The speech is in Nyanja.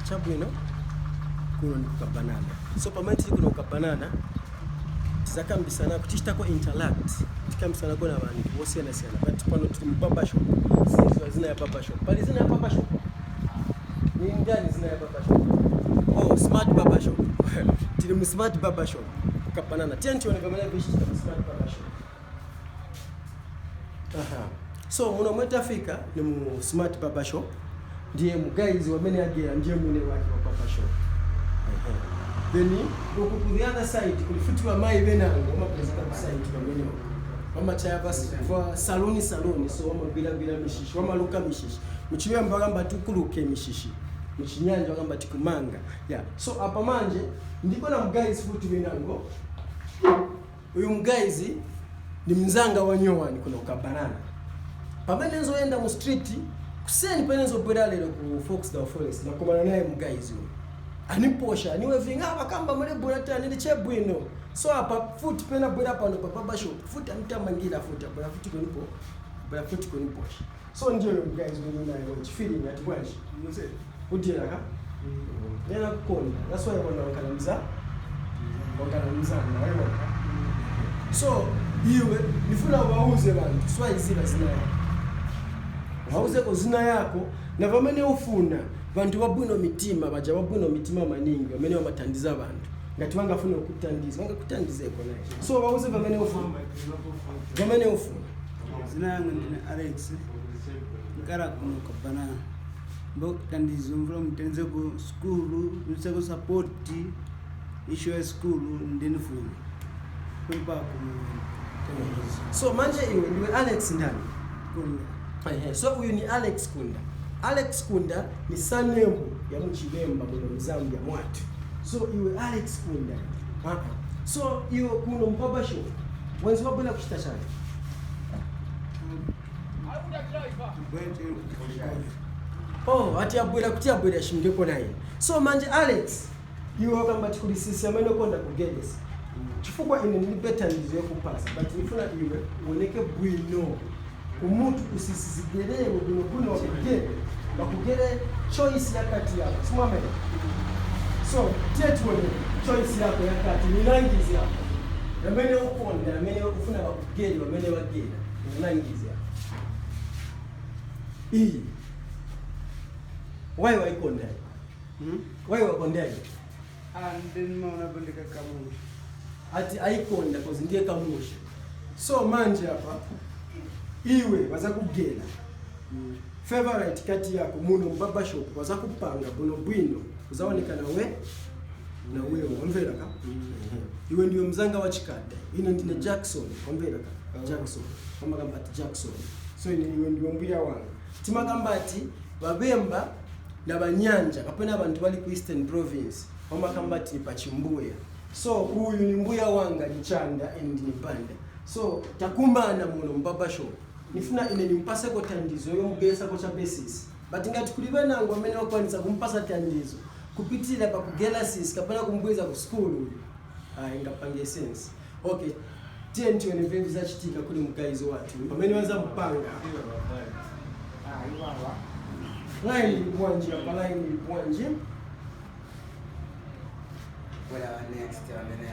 chabwino kuno ni Kukambilana. So pamene tili kuno Kukambilana tizakambisana kuti chitako interact tikambisana kuna vanhu vosiyana siyana but pano tili mu barbershop zina ya barbershop pali zina ya barbershop ni ndani zina ya barbershop oh smart barbershop tili mu smart barbershop Kukambilana tione kama vile vishi mu smart barbershop so muno mwetafika ni mu smart barbershop ndiye muguys wamene agera ndiye mune wake wa barbershop then uku ku the other side kulifutiwa mai benango amapezeka ku side pamene mama chaya basi for saloni so amabila mishishi amaluka mishishi muchiwe mbagamba tukuluke mishishi muchinyanja bagamba tikumanga yeah so apa manje ndiko na muguys futi benango uyu muguys ni mzanga wa nyowani kuna Kukambilana pamene nzoenda mu street kuseni pamene nzobwera lero ku Foxdale Forest na komana naye muguys uyu aniposha niwe vinga bakamba mule bwana tani ndi chebwino so apa futi pena bwera pano pa barbershop futi amtamangira futi bwana futi konipo bwana futi koniposha so ndio guys when you feeling at once you say udira ka nena kukonda that's why wanakala mzana wewe so iwe nifuna wauze bantu swai zina yako wauze ko zina yako na vamene ufuna bantu babwino mitima baja babwino mitima maningi bamene bamatandiza abantu ngati wangafuna ukutandiza wangakutandizeko naye so wauze bamene ufuna zina yangu ndine Alex ngara kuno Kukambilana mbo kutandizo mvula mtenze ku school nitseko support issue ya school ndinifuna kumpa so manje iwe ndiwe Alex ndani Kunda so huyu ni Alex Kunda. Alex Kunda ni surname ya Mchibemba muno Mzambia mwatu. So iwe Alex Kunda. So iwe kuno mpabasho. Wenzi wabona kushita chani. Oh, ati abwela kuti abwela shimdeko naye. So manje Alex iwe wakamba tikulisisi amene konda kugelesi. Chifukwa ine ni better ndizo kupasa but nifuna iwe uoneke bwino. Umuntu usisizigerewe bino bakugere choice yakati yako simame so tietwe choice yako yakati ni rangizi yako yamene ukonda yamene ufuna bakugere bamene bagera ni rangizi yako hii why waikonda why wakonda then maona bandika kamusha ati aikonda cause ndiye kamusha so manje hapa iwe waza kugela favorite kati yako muno barbershop waza kupanga buno bwino uzaonekana na wewe wamvera ka iwe ndiyo mzanga wa chikada ine ndine Jackson wamvera ka Jackson kama kamba ati Jackson so iwe ndiyo mbuya wangu timagamba ati babemba na banyanja kapena abantu bali ku Eastern Province kama kamba ati pachimbuya so huyu ni mbuya wanga ni Chanda and ni Panda so takumbana muno barbershop nifuna ine nimpase ko tandizo yo mugesa ko cha basis but ngati kulibe nango amene wakwanisa kumpasa tandizo kupitira pa kugela sis kapana kumbwiza ku school ingapange sense okay tienti wene vevi za chitika kuli mguys watu pamene wanza mpanga line mwanje hapa line mwanje wala next amene